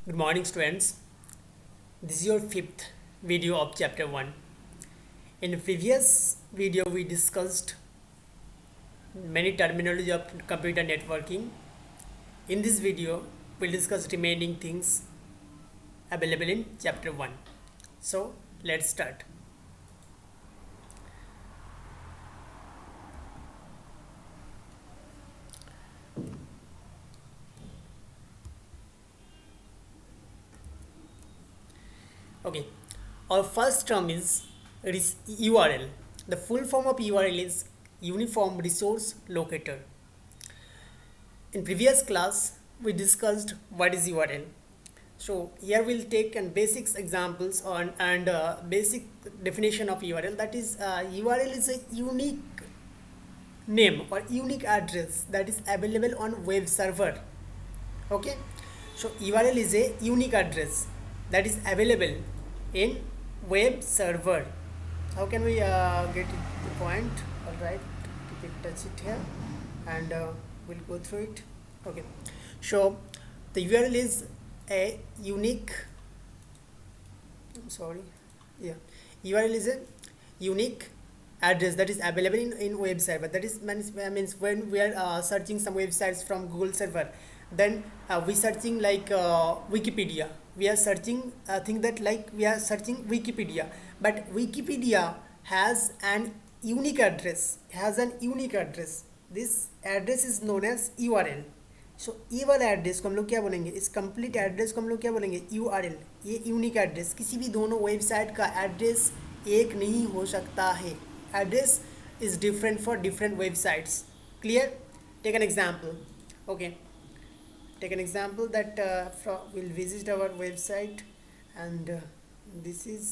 Good morning, students. This is your fifth video of chapter 1. In the previous video, we discussed many terminology of computer networking. In this video, we'll discuss remaining things available in chapter 1. So, let's start. Okay, our first term is URL. The full form of URL is Uniform Resource Locator. In previous class, we discussed what is URL. So here we'll take an basics examples on and basic definition of URL. That is, URL is a unique name or unique address that is available on web server. Okay, so URL is a unique address that is available in web server. How can we get the point? All right, touch it here and we'll go through it. Okay, so the URL is a unique, URL is a unique address that is available in web server. That is means when we are searching some websites from Google server, then we searching like Wikipedia. We are searching think that like we are searching Wikipedia, but Wikipedia has an unique address. This address is known as URL. सो ये वाला address को हम लोग क्या बोलेंगे, इस complete address को हम लोग क्या बोलेंगे, URL. ये यूनिक एड्रेस. किसी भी दोनों वेबसाइट का एड्रेस एक नहीं हो सकता है. Address is different for different websites. Clear? Take an example. Okay, take an example that we'll visit our website and this is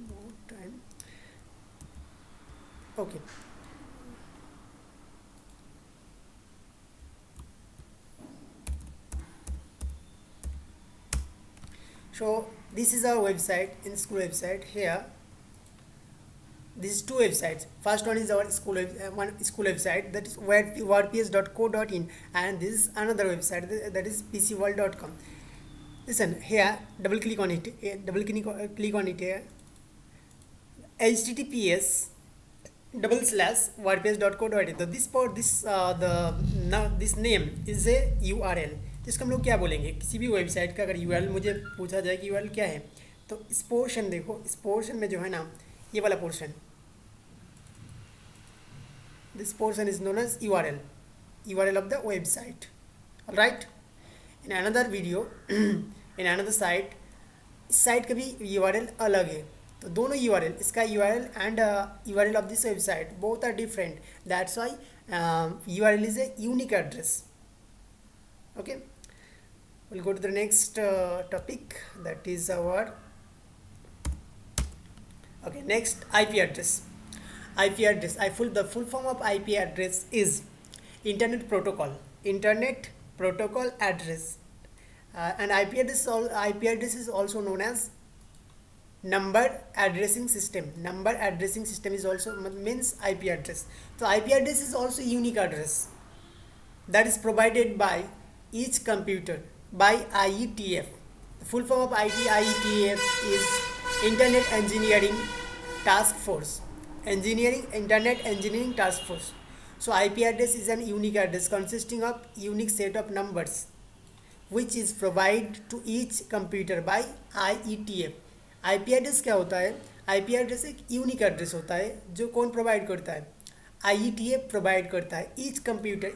more time. Okay, so this is our website, in school website. Here this is two websites. First one is our school website, that is wordps.co.in, and this is another website, that is pcworld.com. Listen here, double click on it here. https /wordpress.co.in. So this name is a URL. जिसको हम लोग क्या बोलेंगे, किसी भी website का अगर URL मुझे पूछा जाए कि URL क्या है, तो इस पोर्शन देखो, इस पोर्शन में जो है ना, ये वाला portion, this portion is known as URL of the website. All right, in another video in another site, इस साइट का भी URL अलग है. तो दोनों URL, इसका URL and URL of this website, both are different. That's why URL is a unique address. Okay, we'll go to the next topic, that is our next IP address. The full form of IP address is internet protocol address. And IP address is also known as number addressing system. Number addressing system is also means IP address. So IP address is also unique address that is provided by each computer by IETF. The full form of IETF is Internet Engineering Task Force. Internet Engineering Task Force. So IP address is an unique address consisting of unique set of numbers which is provided to each computer by IETF. IP address क्या होता है? IP address एक unique address होता है जो कौन provide करता है? IETF प्रोवाइड करता है. ईच कंप्यूटर,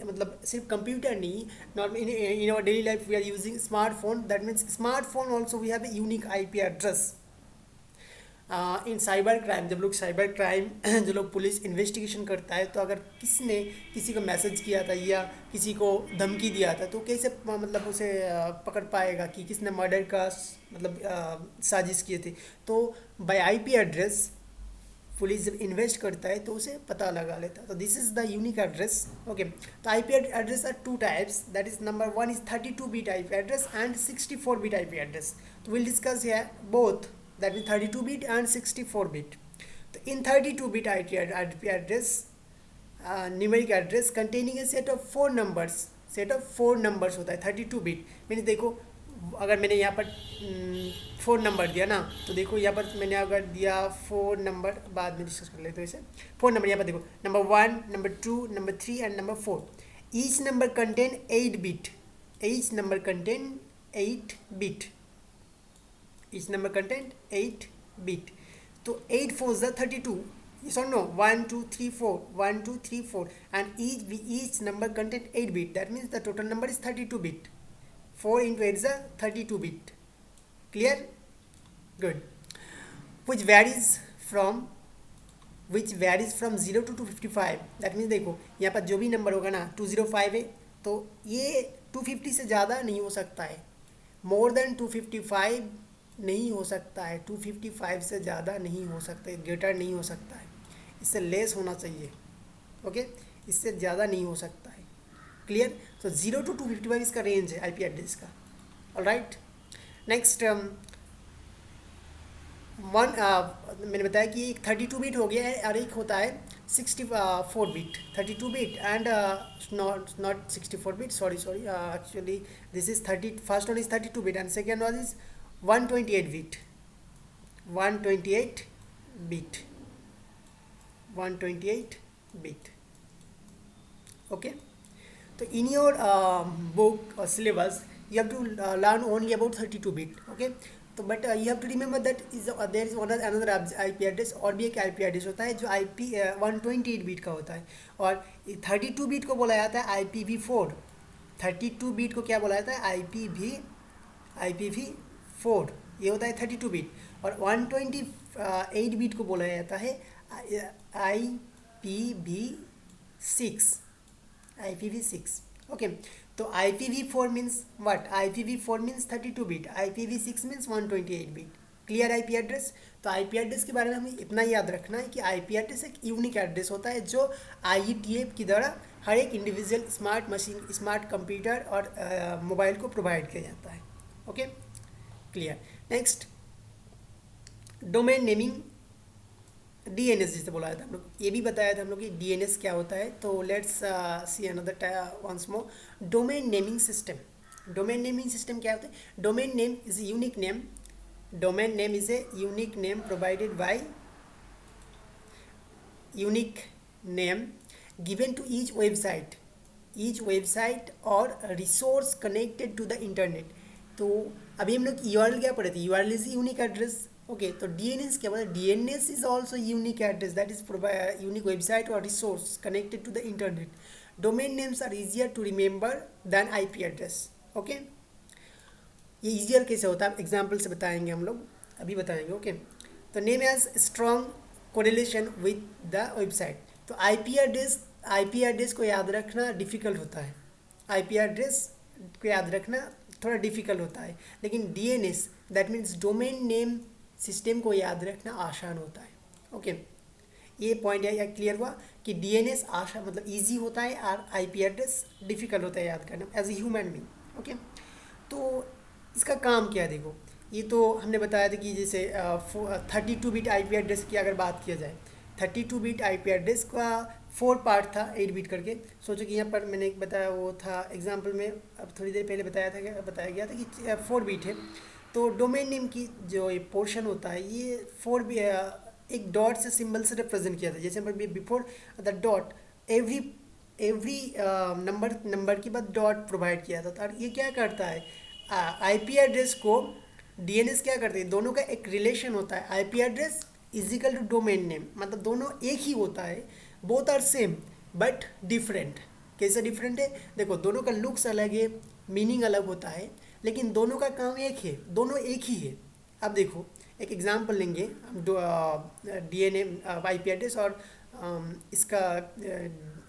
मतलब सिर्फ कंप्यूटर नहीं, normal in our daily life we are using smartphone. That means smartphone also we have a unique IP address. In cyber crime, जब लोग साइबर क्राइम जो लोग पुलिस इन्वेस्टिगेशन करता है, तो अगर किसने किसी को मैसेज किया था या किसी को धमकी दिया था, तो कैसे मतलब उसे पकड़ पाएगा कि किसने मर्डर का मतलब साजिश किए थे. तो बाय IP एड्रेस पुलिस जब इन्वेस्ट करता है तो उसे पता लगा लेता है. तो this is the unique address. Okay, तो IP address are two types. That is number one is 32-bit IP address and 64-bit IP address. तो will discuss here both, that is 32-bit and 64-bit. So in 32-bit IP address, numeric address containing a set of 4 numbers set of 4 numbers होता है 32 bit. Means देखो अगर मैंने यहाँ पर 4 number दिया ना, तो देखो यहाँ पर मैंने अगर दिया 4 नंबर, बाद में डिस्कस कर लेते हैं इसे। 4 नंबर यहाँ पर देखो, number 1, number 2, number 3 and number 4। Each number contain 8 bit, each number contain 8 bit, each number contain 8 bit. तो 8 4 is 32, yes or no? 1 2 3 4, 1 2 3 4, and each number contain 8 bit. That means the total number is 32 bit. 4 into 8 is 32 bit. Clear? Good. Which varies from 0 to 255. That means देखो यहाँ पर जो भी number होगा ना 205 है, तो ये 250 से ज़्यादा नहीं हो सकता है, मोर देन 255 नहीं हो सकता है, 255 से ज़्यादा नहीं हो सकता है, ग्रेटर नहीं हो सकता है, इससे लेस होना चाहिए। ओके, इससे ज़्यादा नहीं हो सकता है। क्लियर? तो 0 to 255 इसका रेंज है आईपी एड्रेस का। ऑलराइट, नेक्स्ट मैंने बताया कि एक 32 बिट हो गया है और एक होता है 64 bit. 32 bit and not 64 bit, sorry actually this is 30, first one is 32 bit and second one is 128 bit, 128 bit, 128 bit. Okay, तो in your book or syllabus you have to learn only about 32 bit. Okay, तो but you have to remember that is there is another IP address, और भी एक IP address होता है जो IP 128 bit का होता है, और 32 बिट को बोला जाता है IPv4। 32 बिट को क्या बोला जाता है? IPv4, ये होता है 32 बिट। और 128 बिट को बोला जाता है IPv6। ओके, तो IPv4 means what? IPv4 means 32 bit, IPv6 means 128 bit. Clear IP address? तो आईपी एड्रेस के बारे में हमें इतना याद रखना है कि आईपी एड्रेस एक यूनिक एड्रेस होता है जो IETF की द्वारा हर एक individual smart machine, smart computer और मोबाइल को प्रोवाइड किया जाता है। Okay, clear. Next, domain naming, DNS जिसे बोला था हम लोग, ये भी बताया था हम लोग कि DNS क्या होता है। तो let's see another once more, domain naming system. Domain naming system क्या होता है? Domain name is a unique name, domain name is a unique name provided by, unique name given to each website और resource connected to the internet. तो अभी हम लोग URL क्या पढ़े थे? URL is unique address. Okay, तो DNS क्या बोला? DNS is also unique address, that is unique website और resource connected to the internet. Domain names are easier to remember than IP address. Okay, ये easier कैसे होता है example से बताएंगे हम लोग, अभी बताएंगे। ओके, तो name has strong correlation with the website. तो IP एड्रेस को याद रखना डिफ़िकल्ट होता है, IP एड्रेस को याद रखना थोड़ा डिफ़िकल्ट होता है, लेकिन DNS that means domain name system को याद रखना आसान होता है। ओके, ये पॉइंट है क्लियर हुआ कि DNS आसान मतलब इजी होता है और IP एड्रेस डिफ़िकल्ट होता है याद करना as a human being. Okay, तो इसका काम क्या है? देखो, ये तो हमने बताया था कि जैसे 32 बिट IP एड्रेस की अगर बात किया जाए, 32 बिट IP एड्रेस का 4 पार्ट था 8 बिट करके। सोचो कि यहाँ पर मैंने एक बताया वो था एग्जाम्पल में, अब थोड़ी देर पहले बताया गया था कि 4 बिट है। तो डोमेन नेम की जो ये पोर्शन होता है ये 4 एक डॉट से सिंबल से रिप्रेजेंट किया था, जैसे before the dot every number के बाद डॉट प्रोवाइड किया था। और ये क्या करता है? IP एड्रेस को DNS क्या करते हैं? दोनों का एक रिलेशन होता है, IP address is equal to domain name, मतलब दोनों एक ही होता है, both are same but different. कैसे डिफरेंट है? देखो, दोनों का लुक्स अलग है, मीनिंग अलग होता है, लेकिन दोनों का काम एक है, दोनों एक ही है। अब देखो, एक एग्जांपल लेंगे हम, IP एड्रेस और इसका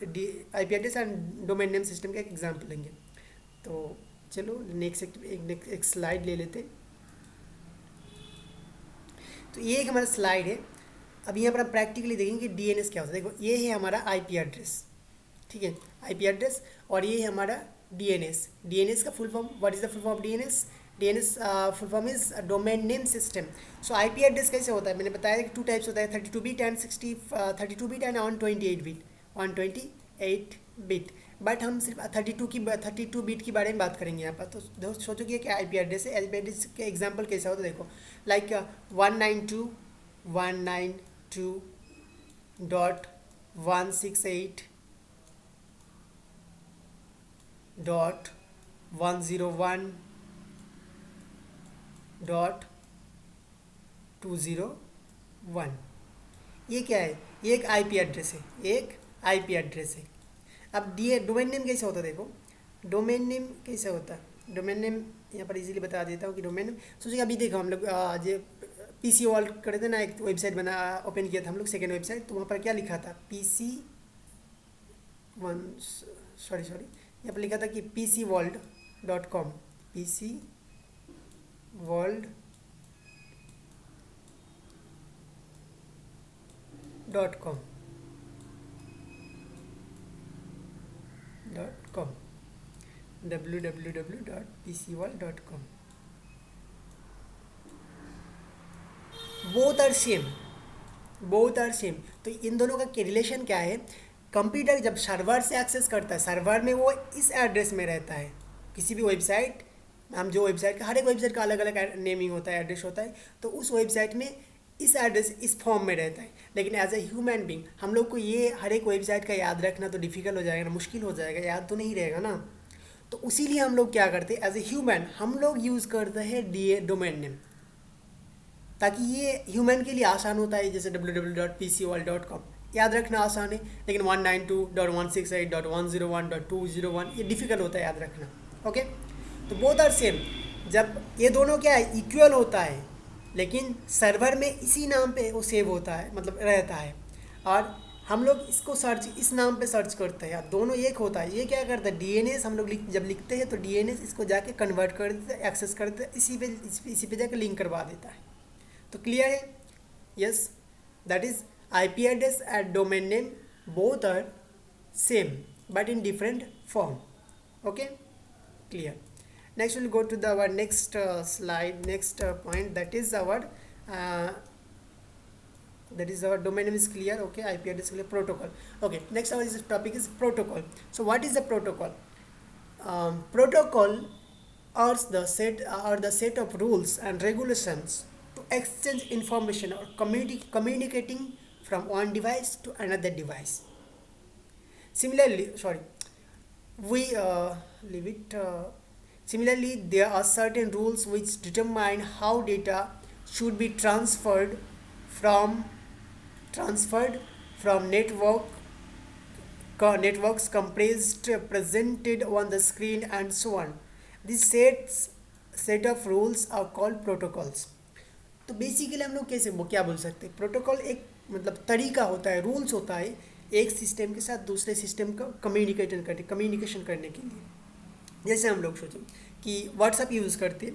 IP address and domain name system का एक एग्जांपल लेंगे। तो चलो नेक्स्ट एक स्लाइड ले लेते। तो ये एक हमारा स्लाइड है, अब यहाँ पर हम प्रैक्टिकली देखेंगे कि DNS क्या होता है। देखो, ये है हमारा IP एड्रेस, ठीक है, IP एड्रेस, और ये है हमारा DNS का full form, what is the full form of DNS full form is domain name system. So IP address कैसे होता है? मैंने बताया कि 2 टाइप्स होता है, 32 bit and 128 bit. 128 bit but हम सिर्फ 32 बीट की बारे में बात करेंगे यहाँ पर। तो दोस्त सोचो कि क्या आई पी एड्रेस है। आई पी एड्रेस के एग्जाम्पल कैसा होता है देखो, लाइक 192.168.201, ये क्या है? ये एक आईपी एड्रेस है, एक आईपी एड्रेस है। अब डी डोमेन नेम कैसे होता है देखो, डोमेन नेम कैसे होता है, डोमेन नेम यहाँ पर इजीली बता देता हूँ कि डोमेन नेम सोचिए अभी देखो हम लोग ये पीसी वॉल्ट करे थे ना, एक वेबसाइट बना ओपन किया था हम लोग, सेकेंड वेबसाइट, तो वहाँ पर क्या लिखा था पीसी वन, सॉरी यहाँ पर लिखा था कि pcworld.com, pcworld.com www.pcworld.com, both are same, both are same. तो इन दोनों का रिलेशन क्या है? कंप्यूटर जब सर्वर से एक्सेस करता है, सर्वर में वो इस एड्रेस में रहता है। किसी भी वेबसाइट, हम जो वेबसाइट का, हर एक वेबसाइट का अलग अलग नेमिंग होता है, एड्रेस होता है, तो उस वेबसाइट में इस एड्रेस इस फॉर्म में रहता है। लेकिन एज ए ह्यूमन बींग हम लोग को ये हर एक वेबसाइट का याद रखना तो डिफ़िकल्ट हो जाएगा ना, मुश्किल हो जाएगा, याद तो नहीं रहेगा ना। तो उसीलिए हम लोग क्या करते हैं, एज ए ह्यूमन हम लोग यूज़ करते हैं डोमेन नेम, ताकि ये ह्यूमन के लिए आसान होता है। जैसे www.pcworld.com याद रखना आसान है, लेकिन 192.168.101.201 ये डिफ़िकल्ट होता है याद रखना। ओके, तो बोथ आर सेम। जब ये दोनों क्या है, इक्वल होता है, लेकिन सर्वर में इसी नाम पे वो सेव होता है, मतलब रहता है, और हम लोग इसको सर्च इस नाम पे सर्च करते हैं, दोनों एक होता है। ये क्या करता है, डीएनएस हम लोग जब लिखते हैं तो डीएनएस इसको जाके कन्वर्ट कर देते हैं, एक्सेस कर देते हैं, इसी पे जाके लिंक करवा देता है। तो क्लियर है? Yes, that is IP address and domain name both are same but in different form. Okay, clear. Next we'll go to our next slide, next point, that is our domain name is clear. Okay, IP address clear. Protocol. Okay, next our topic is protocol. So what is the protocol? Protocol are the set of rules and regulations to exchange information or communicating from one device to another device. Similarly, similarly, there are certain rules which determine how data should be transferred from networks compressed, presented on the screen, and so on. These set of rules are called protocols. तो basically हम लोग कैसे क्या बोल सकते हैं, protocol एक मतलब तरीका होता है, रूल्स होता है एक सिस्टम के साथ दूसरे सिस्टम का कम्युनिकेशन करने के लिए। जैसे हम लोग सोचें कि व्हाट्सअप यूज़ करते,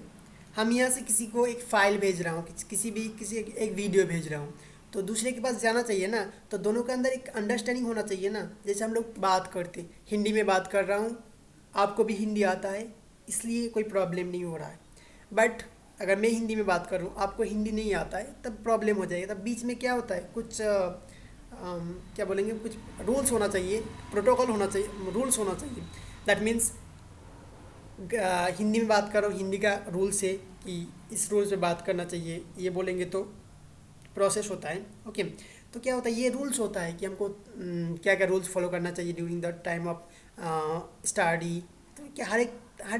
हम यहाँ से किसी को एक फ़ाइल भेज रहा हूँ, किसी एक वीडियो भेज रहा हूँ, तो दूसरे के पास जाना चाहिए ना, तो दोनों के अंदर एक अंडरस्टैंडिंग होना चाहिए ना। जैसे हम लोग बात करते, हिंदी में बात कर रहा हूँ, आपको भी हिंदी आता है, इसलिए कोई प्रॉब्लम नहीं हो रहा है। बट अगर मैं हिंदी में बात कर रहा हूँ, आपको हिंदी नहीं आता है, तब प्रॉब्लम हो जाएगी। तब बीच में क्या होता है, कुछ क्या बोलेंगे, कुछ रूल्स होना चाहिए, प्रोटोकॉल होना चाहिए, रूल्स होना चाहिए। दैट मीन्स हिंदी में बात कर रहा हूँ, हिंदी का रूल्स है कि इस रूल्स में बात करना चाहिए, ये बोलेंगे तो प्रोसेस होता है। ओके, तो क्या होता है, ये रूल्स होता है कि हमको क्या क्या रूल्स फॉलो करना चाहिए during the time of study. तो क्या हर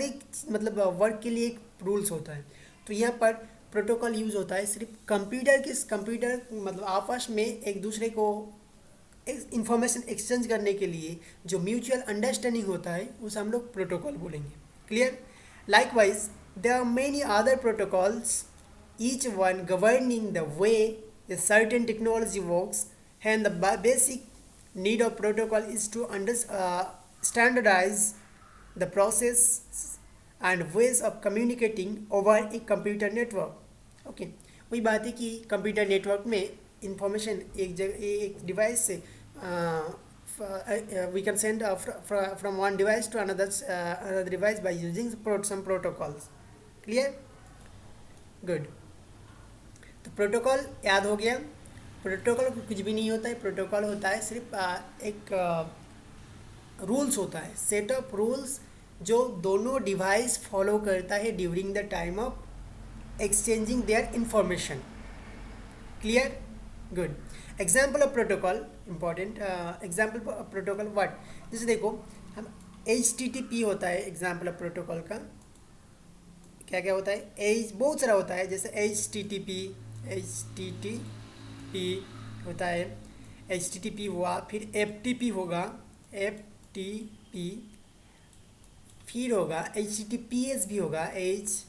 एक मतलब वर्क के लिए एक रूल्स होता है। तो यहाँ पर प्रोटोकॉल यूज़ होता है सिर्फ कंप्यूटर मतलब आपस में एक दूसरे को इंफॉर्मेशन एक्सचेंज करने के लिए जो म्यूचुअल अंडरस्टैंडिंग होता है उसे हम लोग प्रोटोकॉल बोलेंगे। Clear? Likewise there are many other protocols, each one governing the way a certain technology works, and the basic need of protocol is to standardize the process and ways of communicating over a computer network. Okay, वही बात है कि computer network में information एक device से we can send from one device to another device by using some protocols. Clear? Good. तो protocol याद हो गया। प्रोटोकॉल कुछ भी नहीं होता है, प्रोटोकॉल होता है सिर्फ एक रूल्स होता है, सेट ऑफ रूल्स जो दोनों डिवाइस फॉलो करता है during the time of exchanging their information. Clear? Good. Example of protocol, important example of protocol what, जैसे देखो हम HTTP होता है एग्जाम्पल ऑफ प्रोटोकॉल का, क्या क्या होता है, एच बहुत सारा होता है, जैसे एच टी टी पी होता है, HTTP हुआ, फिर FTP होगा, FTP, फिर होगा HTTPS भी होगा, HTTPS।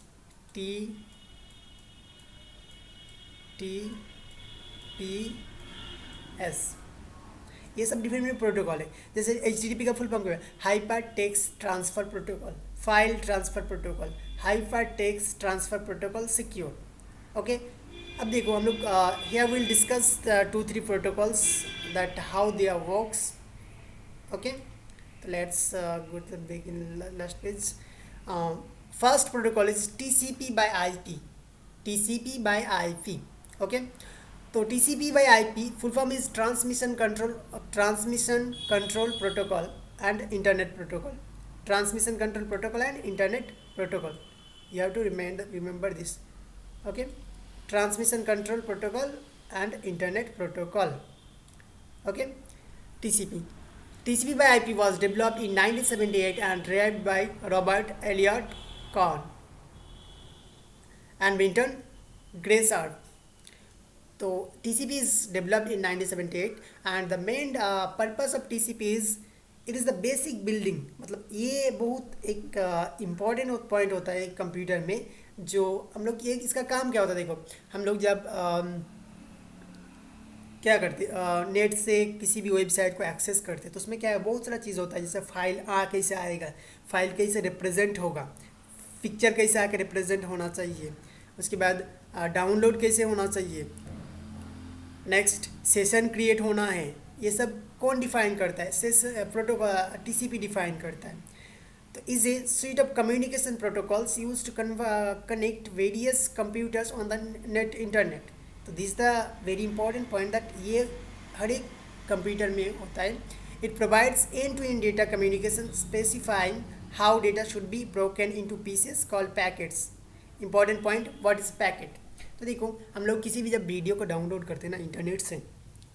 ये सब डिफरेंट प्रोटोकॉल है। जैसे HTTP का फुल फॉर्म क्या है, hyper text transfer protocol, file transfer protocol, hyper text transfer protocol, secure. Okay, अब देखो हम लोग here will discuss 2-3 protocols that how they are works. Okay, तो let's go to begin last page. First protocol is TCP by IP, TCP by IP। Okay, तो TCP by IP full form is transmission control protocol and internet protocol, transmission control protocol and internet protocol. You have to remember this. Okay, transmission control protocol and internet protocol. Okay, TCP by IP was developed in 1978 and derived by Robert Elliott Kahn and Winton Grayson. So TCP is developed in 1978 and the main purpose of TCP is it is the basic building। मतलब ये बहुत एक important point होता है computer में, जो हम लोग ये इसका काम क्या होता है। देखो हम लोग जब क्या करते नेट से किसी भी वेबसाइट को एक्सेस करते तो उसमें क्या है, बहुत सारा चीज़ होता है, जैसे फाइल कैसे आएगा, फाइल कैसे रिप्रेजेंट होगा, पिक्चर कैसे आके रिप्रेजेंट होना चाहिए, उसके बाद डाउनलोड कैसे होना चाहिए, नेक्स्ट सेशन क्रिएट होना है, ये सब कौन डिफाइन करता है, प्रोटोकॉल TCP डिफाइन करता है। तो is a suite of communication protocols use to connect various computers on the net internet. तो this the very important point that ये हर एक कंप्यूटर में होता है। It provides end to end data communication specifying how data should be broken into pieces called packets. Important point, what is packet. तो देखो हम लोग किसी भी जब वीडियो को डाउनलोड करते हैं ना इंटरनेट से,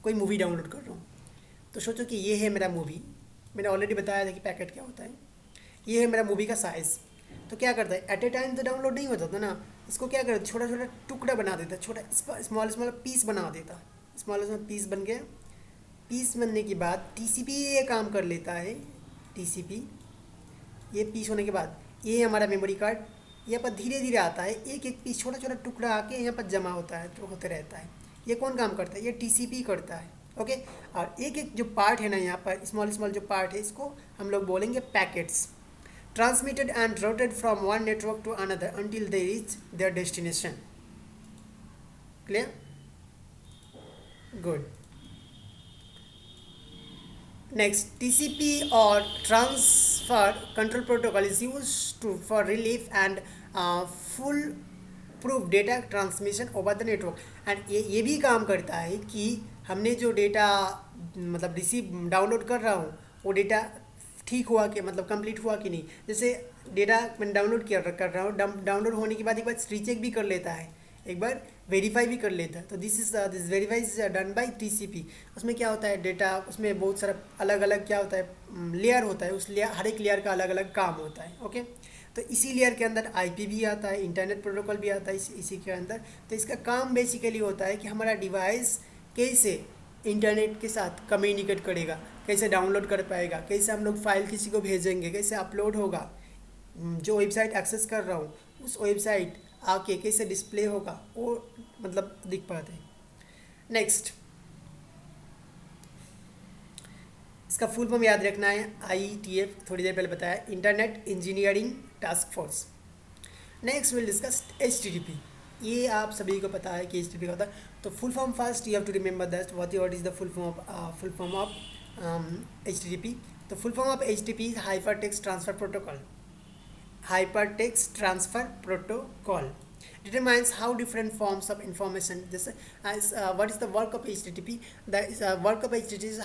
कोई मूवी डाउनलोड कर रहा हूँ तो सोचो कि ये है मेरा मूवी, मैंने ऑलरेडी बताया था कि पैकेट क्या होता है, ये है मेरा मूवी का साइज़। तो क्या करता है, एट ए टाइम तो डाउनलोड नहीं होता था ना, इसको क्या करता, छोटा छोटा टुकड़ा बना देता, छोटा स्मॉल पीस बना देता, स्मॉल पीस बन गया। पीस बनने के बाद TCP ये काम कर लेता है, TCP ये पीस होने के बाद ये हमारा मेमोरी कार्ड यहाँ पर धीरे धीरे आता है, एक एक पीस छोटा छोटा टुकड़ा आके यहाँ पर जमा होता है, तो होते रहता है। ये कौन काम करता है, ये TCP करता है। ओके, और एक एक जो पार्ट है ना यहाँ पर स्मॉल जो पार्ट है, इसको हम लोग बोलेंगे packets. Transmitted and routed from one network to another until they reach their destination. Clear? Good. Next, TCP or Transfer Control Protocol is used for relief and full proof data transmission over the network। and ये भी काम करता है कि हमने जो data मतलब receive download कर रहा हूँ वो डेटा ठीक हुआ कि मतलब कंप्लीट हुआ कि नहीं। जैसे डेटा मैंने डाउनलोड कर रहा हूँ, डाउनलोड होने के बाद एक बार रीचेक भी कर लेता है, एक बार वेरीफाई भी कर लेता है। तो this verify is done by TCP। उसमें क्या होता है, डेटा उसमें बहुत सारा अलग अलग क्या होता है, लेयर होता है, उस लेयर हर एक लेयर का अलग अलग काम होता है। ओके, तो इसी लेयर के अंदर IP भी आता है, इंटरनेट प्रोटोकॉल भी आता है इसी के अंदर। तो इसका काम बेसिकली होता है कि हमारा डिवाइस कैसे इंटरनेट के साथ कम्युनिकेट करेगा, कैसे डाउनलोड कर पाएगा, कैसे हम लोग फाइल किसी को भेजेंगे, कैसे अपलोड होगा, जो वेबसाइट एक्सेस कर रहा हूँ उस वेबसाइट आके कैसे डिस्प्ले होगा, वो मतलब दिख पाते हैं। नेक्स्ट, इसका फुल फॉर्म याद रखना है, IETF, थोड़ी देर पहले बताया, internet engineering task force. Next will discuss HTTP। ये आप सभी को पता है कि HTTP क्या होता है। तो full form first you have to remember that what is the full form of HTTP। तो full form of HTTP is hyper text transfer protocol. Hypertext Transfer Protocol determines how different forms of information this what is the work of HTTP. The work of HTTP is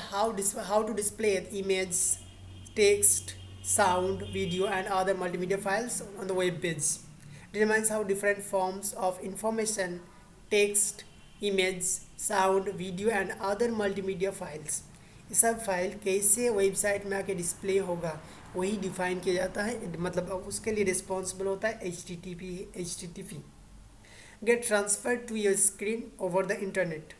how to display image, text, sound, video, and other multimedia files on the web page. Determines how different forms of information, text, image, sound, video, and other multimedia files, ये सब file कैसे website में आके display होगा वही define किया जाता है, मतलब अब उसके लिए रिस्पॉन्सिबल होता है HTTP. Get transferred to your screen over the internet.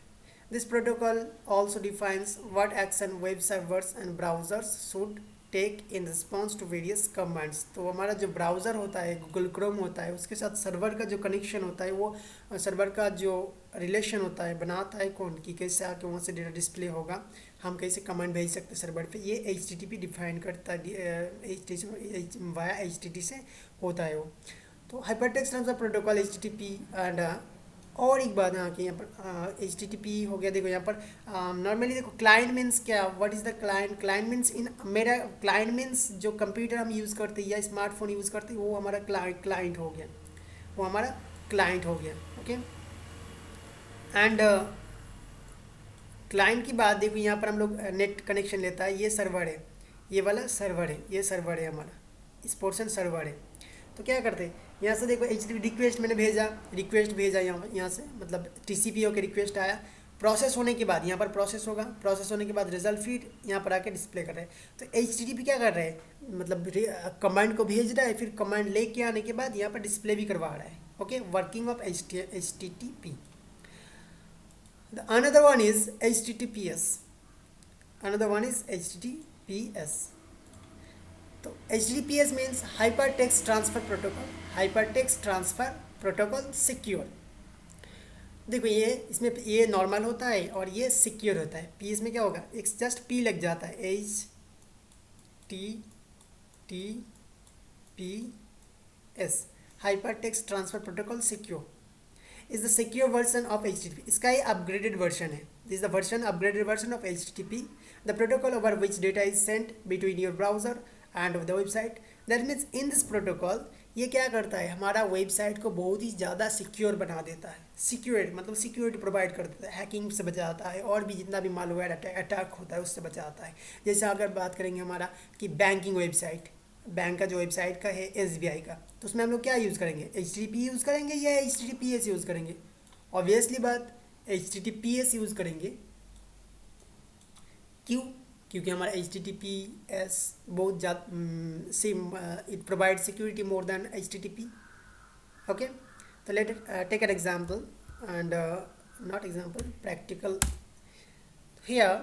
This protocol also defines what action web servers and browsers should take in response to various commands. तो हमारा जो ब्राउज़र होता है गूगल क्रोम होता है उसके साथ सर्वर का जो कनेक्शन होता है वो सर्वर का जो रिलेशन होता है बनाता है कौन कि कैसे आके वहाँ से डेटा डिस्प्ले होगा, हम कैसे कमांड भेज सकते हैं सर्वर पे, ये HTTP डिफाइन करता है, वाया HTTP से होता है वो. तो hypertext transfer protocol HTTP and और एक बात यहाँ की यहाँ पर HTTP हो गया. देखो यहाँ पर नॉर्मली देखो क्लाइंट मीन्स क्या, what is the client. Client means in मेरा क्लाइंट मीन्स जो कंप्यूटर हम यूज़ करते हैं या स्मार्टफोन यूज़ करते हैं वो हमारा क्लाइंट हो गया, वो हमारा क्लाइंट हो गया. ओके एंड क्लाइंट की बात देखो यहाँ पर हम लोग नेट कनेक्शन लेता है, ये सर्वर है, ये वाला सर्वर है, ये सर्वर है हमारा, इस पोर्शन सर्वर है. तो क्या करते हैं यहाँ से देखो HTTP रिक्वेस्ट मैंने रिक्वेस्ट भेजा यहाँ से, मतलब TCP होकर रिक्वेस्ट आया, प्रोसेस होने के बाद यहाँ पर प्रोसेस होगा, प्रोसेस होने के बाद रिजल्ट फीड यहाँ पर आके डिस्प्ले कर रहे हैं. तो HTTP क्या कर रहे हैं, मतलब कमांड को भेज रहा है, फिर कमांड लेके आने के बाद यहाँ पर डिस्प्ले भी करवा रहा है. Okay, working of HTTP. Another one is HTTPS. तो HTTPS means hypertext transfer protocol secure. देखो ये इसमें ये नॉर्मल होता है और ये सिक्योर होता है. PS में क्या होगा, एक जस्ट P लग जाता है, HTTPS hypertext transfer protocol secure is the secure version of HTTP. इसका ये upgraded version है. This is the upgraded version of HTTP, the protocol over which data is sent between your browser and the website. That means in this protocol ये क्या करता है, हमारा website को बहुत ही ज़्यादा सिक्योर बना देता है. सिक्योर मतलब सिक्योरिटी प्रोवाइड कर देता है, हैकिंग से बचाता है और भी जितना भी मालवेयर अटैक होता है उससे बचाता है. जैसे अगर बात करेंगे हमारा कि बैंकिंग वेबसाइट, बैंक का जो वेबसाइट का है SBI का, तो उसमें हम लोग क्या यूज़ करेंगे, HTTP यूज़ करेंगे या HTTPS यूज़ करेंगे. ऑब्वियसली बात HTTPS यूज़ करेंगे. क्यों, क्योंकि हमारा HTTPS बहुत ज़्यादा it provide security more than HTTP. Okay, तो let take an example and not example, practical. Here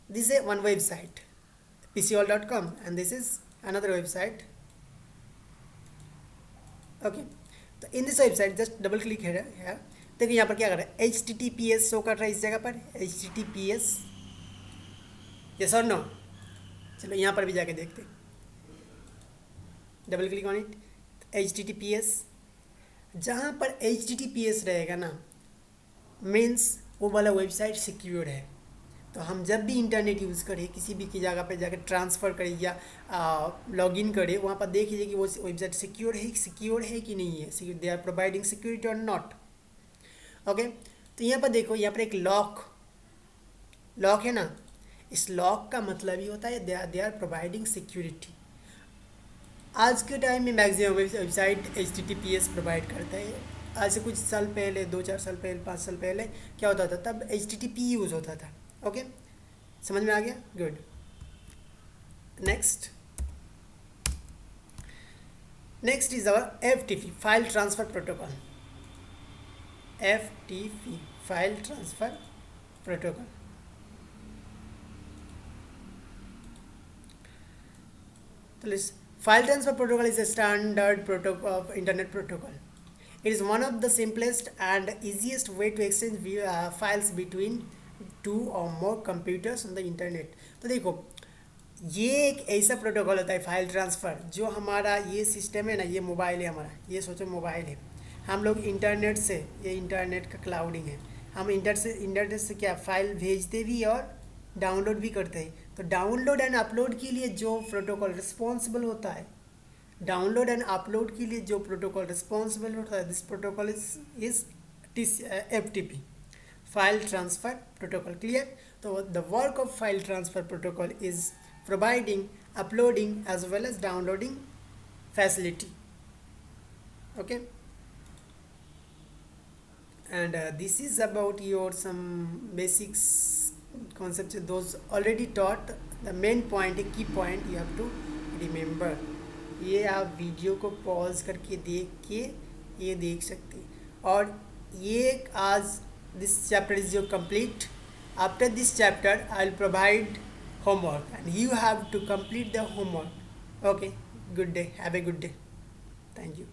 this is one website pcall.com and this is another website. Okay, तो in this website just double click है. देखिए यहाँ पर क्या कर रहा है, HTTPS शो कर रहा है इस जगह पर, HTTPS. यस और नो, चलो यहाँ पर भी जाके देखते, double click on it. HTTPS, जहाँ पर HTTPS रहेगा ना मीन्स वो वाला वेबसाइट सिक्योर है. तो हम जब भी इंटरनेट यूज़ करें, किसी भी की जगह पे जाकर ट्रांसफ़र करें या लॉगिन करें, वहाँ पर देख लीजिए कि वो वेबसाइट सिक्योर है कि नहीं है, दे आर प्रोवाइडिंग सिक्योरिटी और नॉट. ओके, तो यहाँ पर देखो, यहाँ पर एक लॉक है ना, इस लॉक का मतलब ही होता है दे आर प्रोवाइडिंग सिक्योरिटी. आज के टाइम में मैक्सिमम वेबसाइट HTTPS प्रोवाइड करता है. आज से कुछ साल पहले, 2-4 साल पहले, 5 साल पहले क्या होता था, तब HTTP यूज़ होता था. ओके, समझ में आ गया, good. Next is our FTP, file transfer protocol. FTP, file transfer protocol. तो file transfer protocol is a standard protocol of internet protocol. It is one of the simplest and easiest way to exchange files between 2 or more computers on the internet. तो देखो ये एक ऐसा protocol होता है file transfer, जो हमारा ये सिस्टम है ना, ये मोबाइल है हमारा, ये सोचो मोबाइल है, हम लोग इंटरनेट से, ये इंटरनेट का क्लाउडिंग है, हम इंटरनेट से क्या फाइल भेजते भी और डाउनलोड भी करते हैं. तो डाउनलोड एंड अपलोड के लिए जो प्रोटोकॉल रिस्पॉन्सिबल होता है, this protocol is FTP, file transfer protocol. Clear. So the work of file transfer protocol is providing uploading as well as downloading facility. Okay, and this is about your some basics concepts, those already taught. The main point, a key point you have to remember. ये आप video को pause करके देख के ये देख सकते हैं। और ये आज this chapter is your complete. After this chapter I'll provide homework and you have to complete the homework. Okay, good day, have a good day, thank you.